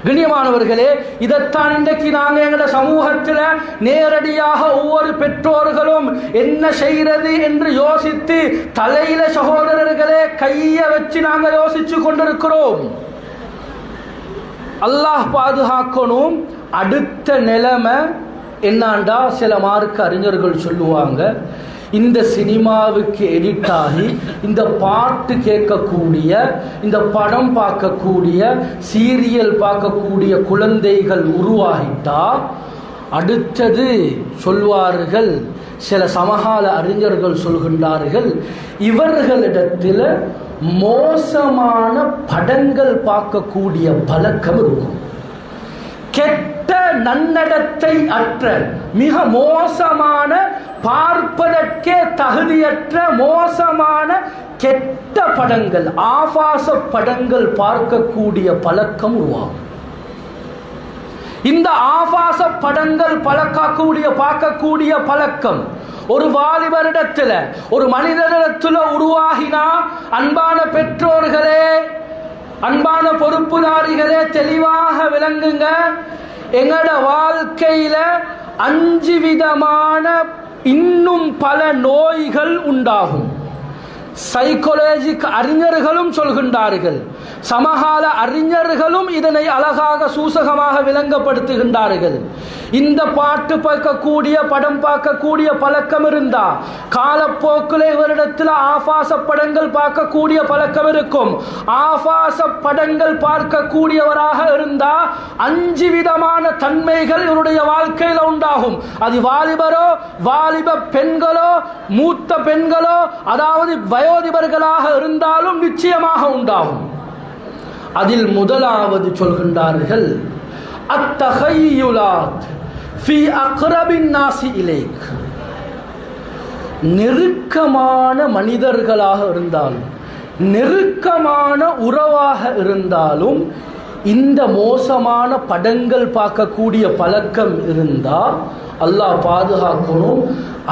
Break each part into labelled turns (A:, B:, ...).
A: கண்ணியமானவர்களே, இதைத்தான் இன்றைக்கு நாங்கள் எங்களோட சமூகத்தில் நேரடியாக ஒவ்வொரு பெற்றோர்களும் என்ன செய்கிறது என்று யோசித்து தலையில சகோதரர்களே கையை வச்சு நாங்கள் யோசிச்சு கொண்டிருக்கிறோம். அல்லாஹ் பாதுகாக்கணும். அடுத்த நிலைமை என்னாண்டா, சில மார்க்க அறிஞர்கள் சொல்லுவாங்க, இந்த சினிமாவுக்கு எடிட் ஆகி இந்த பாட்டு கேட்கக்கூடிய, இந்த படம் பார்க்கக்கூடிய, சீரியல் பார்க்கக்கூடிய குழந்தைகள் உருவாகிட்டா அடுத்தது சொல்வார்கள், சில சமகால அறிஞர்கள் சொல்கின்றார்கள், இவர்களிடத்தில் மோசமான படங்கள் பார்க்கக்கூடிய பழக்கம் இருக்கும். கெட்ட நன்னடத்தை அற்ற மிக மோசமான, பார்ப்பதற்கே தகுதியற்ற மோசமான கெட்ட படங்கள், ஆபாச படங்கள் பார்க்கக்கூடிய பழக்கம் உருவாகும். இந்த ஆபாச படங்கள் பார்க்கக்கூடிய பழக்கம் ஒரு வாலிபரிடத்தில், ஒரு மனிதனிடத்தில் உருவாகினா, அன்பான பெற்றோர்களே, அன்பான பொறுப்புதாரிகளே, தெளிவாக விளங்குங்க. எங்களோட வாழ்க்கையில 5 விதமான இன்னும் பல நோய்கள் உண்டாகும். சைக்காலஜிக் அறிஞர்களும் சொல்கின்றார்கள், சமகால அறிஞர்களும் இதனை அழகாக சூசகமாக விளங்கப்படுத்துகின்றார்கள். இந்த பாட்டு பார்க்கக்கூடிய, படம் பார்க்கக்கூடிய பழக்கம் இருந்தா, காலப்போக்கில் இவரிடத்தில் ஆபாச படங்கள் பார்க்கக்கூடிய பழக்கம் இருக்கும். ஆபாச படங்கள் பார்க்கக்கூடியவராக இருந்தா 5 விதமான தன்மைகள் இவருடைய வாழ்க்கையில் உண்டாகும். அது வாலிபரோ, வாலிப பெண்களோ, மூத்த பெண்களோ, அதாவது வயோதிபர்களாக இருந்தாலும் நிச்சயமாக உண்டாகும். அதில் முதலாவது சொல்கின்றார்கள், அத்தஹய்யுலாத் ஃபீ அக்ரபின் நாசி இலைக். நெருக்கமான மனிதர்களாக இருந்தாலும், நெருக்கமான உறவாக இருந்தாலும், இந்த மோசமான படங்கள் பார்க்கக்கூடிய பழக்கம் இருந்தா அல்லாஹ் பாதுகாக்கணும்.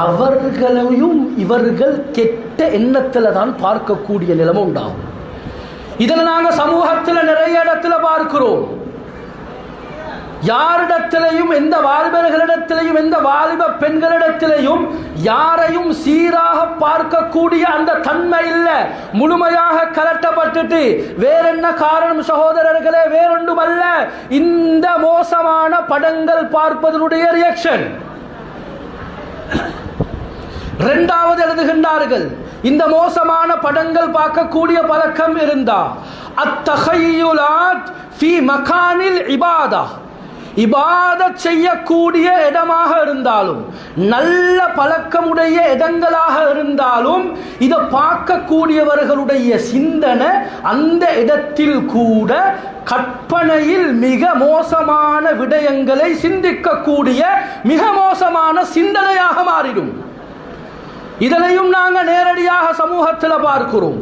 A: அவர்களையும் இவர்கள் கெட்ட எண்ணத்தில் தான் பார்க்கக்கூடிய நிலைமை உண்டாகும். இதில் நாங்கள் சமூகத்தில் நிறைய இடத்துல பார்க்கிறோம். யாரிடத்திலையும், எந்த வாலிபர்களிடத்திலையும், எந்த வாலிப பெண்களிடத்திலையும் யாரையும் சீராக பார்க்கக்கூடிய அந்த தன்மை இல்லை. முழுமையாக கலட்டப்பட்டுட்டு வேற என்ன காரணம் சகோதரர்களே? வேறொன்றும் அல்ல, இந்த மோசமான படங்கள் பார்ப்பதனுடைய ரியாக்ஷன். இரண்டாவது எழுதுகின்றார்கள், இந்த மோசமான படங்கள் பார்க்கக்கூடிய பழக்கம் இருந்தா அத்தஹய்யுலாத் ஃபீ மகானில் இபாதா, இபாதத் செய்யக்கூடிய இடமாக இருந்தாலும், நல்ல பழக்கமுடைய இடங்களாக இருந்தாலும், இதை பார்க்கக்கூடியவர்களுடைய சிந்தனை அந்த இடத்தில் கூட கற்பனையில் மிக மோசமான விடயங்களை சிந்திக்கக்கூடிய மிக மோசமான சிந்தனையாக மாறிடும். இதனையும் நாங்கள் நேரடியாக சமூகத்தில் பார்க்கிறோம்.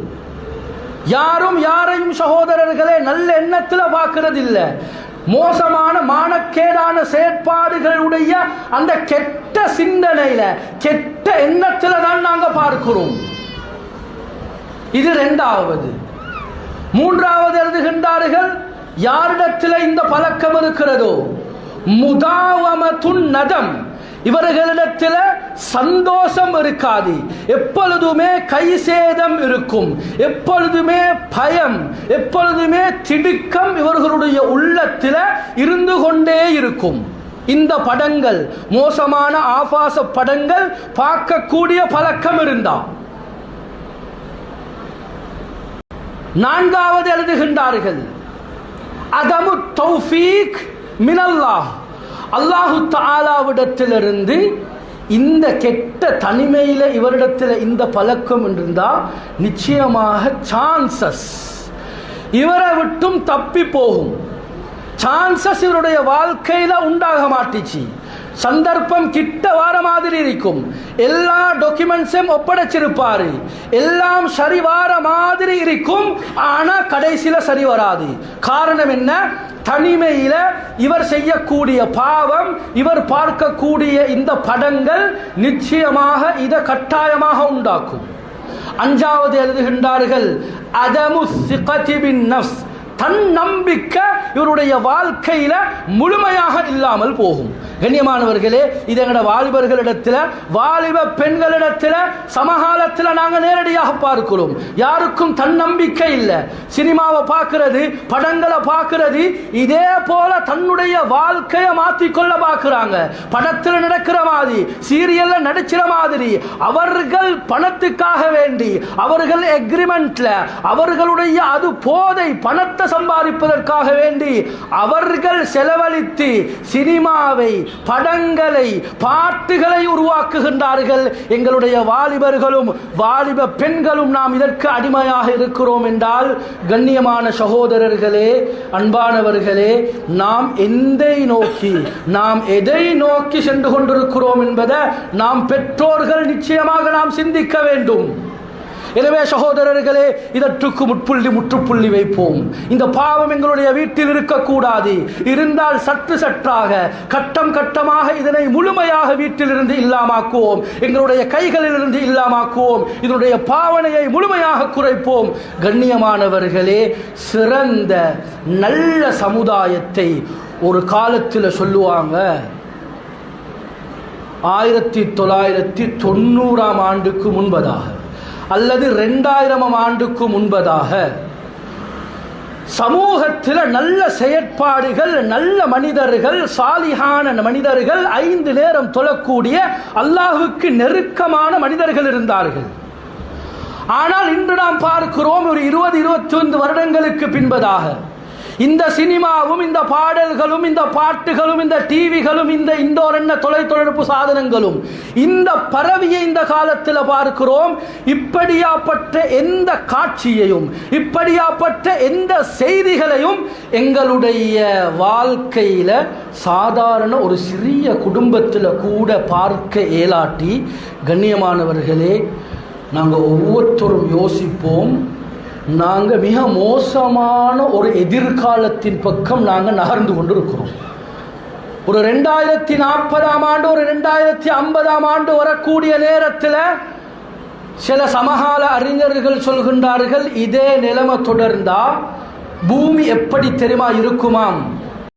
A: யாரும் யாரையும் சகோதரர்களே நல்ல எண்ணத்தில் பார்க்கிறது இல்லை. மோசமான மானக்கேடான செயற்பாடுகளுடைய அந்த கெட்ட சிந்தனையில, கெட்ட எண்ணத்தில் தான் நாங்கள் பார்க்கிறோம். இது இரண்டாவது. மூன்றாவது எழுதுகின்றார்கள், யாரிடத்தில் இந்த பழக்கம் இருக்கிறதோ முதாவமத்துன் நதம், இவர்களிடத்தில் சந்தோஷம் இருக்காது, எப்பொழுதுமே கை சேதம் இருக்கும், எப்பொழுதுமே பயம், எப்பொழுதுமே திடுக்கம் இவர்களுடைய உள்ளத்தில் இருந்து கொண்டே இருக்கும். இந்த படங்கள், மோசமான ஆபாச படங்கள் பார்க்கக்கூடிய பழக்கம் இருந்தா. நான்காவது எழுதுகின்றார்கள், அதமு தௌஃபீக் மினல்லாஹ், அல்லாஹு தஆலாவிடத்திலிருந்து இந்த கெட்ட தனிமையில் இவரிடத்தில் இந்த பழக்கம் இருந்தா நிச்சயமாக சான்சஸ் இவரை விட்டும் தப்பி போகும். சான்சஸ் இவருடைய வாழ்க்கையில உண்டாக மாட்டிச்சு. சந்தர்ப்பம் கிட்ட வார மாதிரி இருக்கும். எல்லா டாக்குமெண்ட்ஸும் ஒப்படைச்சிருப்பாரு, எல்லாம் சரி வார மாதிரி இருக்கும். ஆனா கடைசியில சரி வராது. காரணம் என்ன? தனிமையில இவர் செய்யக்கூடிய பாவம், இவர் பார்க்கக்கூடிய இந்த படங்கள் நிச்சயமாக இதை கட்டாயமாக உண்டாக்கும். அஞ்சாவது எழுதுகின்றார்கள், அதமு சிகதி பின் நஃப்ஸ், தன் நம்பிக்கை இவருடைய வாழ்க்கையில முழுமையாக இல்லாமல் போகும். கண்ணியமானவர்களே, இது எங்கட வாலிபர்களிடத்தில், வாலிப பெண்களிடத்தில் சமகாலத்தில் நாங்கள் நேரடியாக பார்க்கிறோம். யாருக்கும் தன்னம்பிக்கை இல்லை. சினிமாவை பார்க்கிறது, படங்களை பார்க்கிறது, இதே போல தன்னுடைய வாழ்க்கையை மாற்றிக்கொள்ள பார்க்கிறாங்க. படத்தில் நடக்கிற மாதிரி, சீரியல்ல நடிக்கிற மாதிரி அவர்கள் பணத்துக்காக வேண்டி, அவர்கள் எக்ரிமெண்ட்ல, அவர்களுடைய அது போதை பணத்தை சம்பாதிப்பதற்காக வேண்டி அவர்கள் செலவழித்து சினிமாவை, படங்களை, பாட்டுகளை உருவாக்குகின்றார்கள். எங்களுடைய வாலிபர்களும் வாலிப பெண்களும் நாம் இதற்கு அடிமையாக இருக்கிறோம் என்றால், கண்ணியமான சகோதரர்களே, அன்பானவர்களே, நாம் எதை நோக்கி சென்று கொண்டிருக்கிறோம் என்பதை நாம் பெற்றோர்கள் நிச்சயமாக நாம் சிந்திக்க வேண்டும். எனவே சகோதரர்களே, இதற்கு முற்றுப்புள்ளி வைப்போம். இந்த பாவம் எங்களுடைய வீட்டில் இருக்கக்கூடாது. இருந்தால் சற்று சற்றாக, கட்டம் கட்டமாக இதனை முழுமையாக வீட்டிலிருந்து இல்லாமாக்குவோம், எங்களுடைய கைகளிலிருந்து இல்லாமாக்குவோம், இதனுடைய பாவனையை முழுமையாக குறைப்போம். கண்ணியமானவர்களே, சிறந்த நல்ல சமுதாயத்தை ஒரு காலத்தில் சொல்லுவாங்க, 1990ஆம் ஆண்டுக்கு முன்பதாக அல்லது 2000ஆம் ஆண்டுக்கு முன்பதாக சமூகத்தில் நல்ல செயற்பாடுகள், நல்ல மனிதர்கள், சாலிஹான மனிதர்கள், 5 நேரம் தொழக்கூடிய அல்லாஹ்வுக்கு நெருக்கமான மனிதர்கள் இருந்தார்கள். ஆனால் இன்று நாம் பார்க்கிறோம், ஒரு 20-25 வருடங்களுக்கு பின்பதாக இந்த சினிமாவும், இந்த பாடல்களும், இந்த பாட்டுகளும், இந்த டிவிகளும், இந்த இண்டோர் என்ன தொலைத்தொடர்பு சாதனங்களும் இந்த பரவிய இந்த காலத்தில் பார்க்கிறோம். இப்படியாப்பட்ட எந்த காட்சியையும், இப்படியாப்பட்ட எந்த செய்திகளையும் எங்களுடைய வாழ்க்கையில சாதாரண ஒரு சிறிய குடும்பத்தில் கூட பார்க்க இயலாட்டி, கண்ணியமானவர்களே, நாங்கள் ஒவ்வொருத்தரும் யோசிப்போம், நாங்கள் மிக மோசமான ஒரு எதிர்காலத்தின் பக்கம் நாங்கள் நகர்ந்து கொண்டிருக்கிறோம். ஒரு 2040ஆம் ஆண்டு, ஒரு 2050ஆம் ஆண்டு வரக்கூடிய நேரத்தில் சில சமகால அறிஞர்கள் சொல்கின்றார்கள், இதே நிலைமை தொடர்ந்தா பூமி எப்படி தெரியுமா இருக்குமாம்?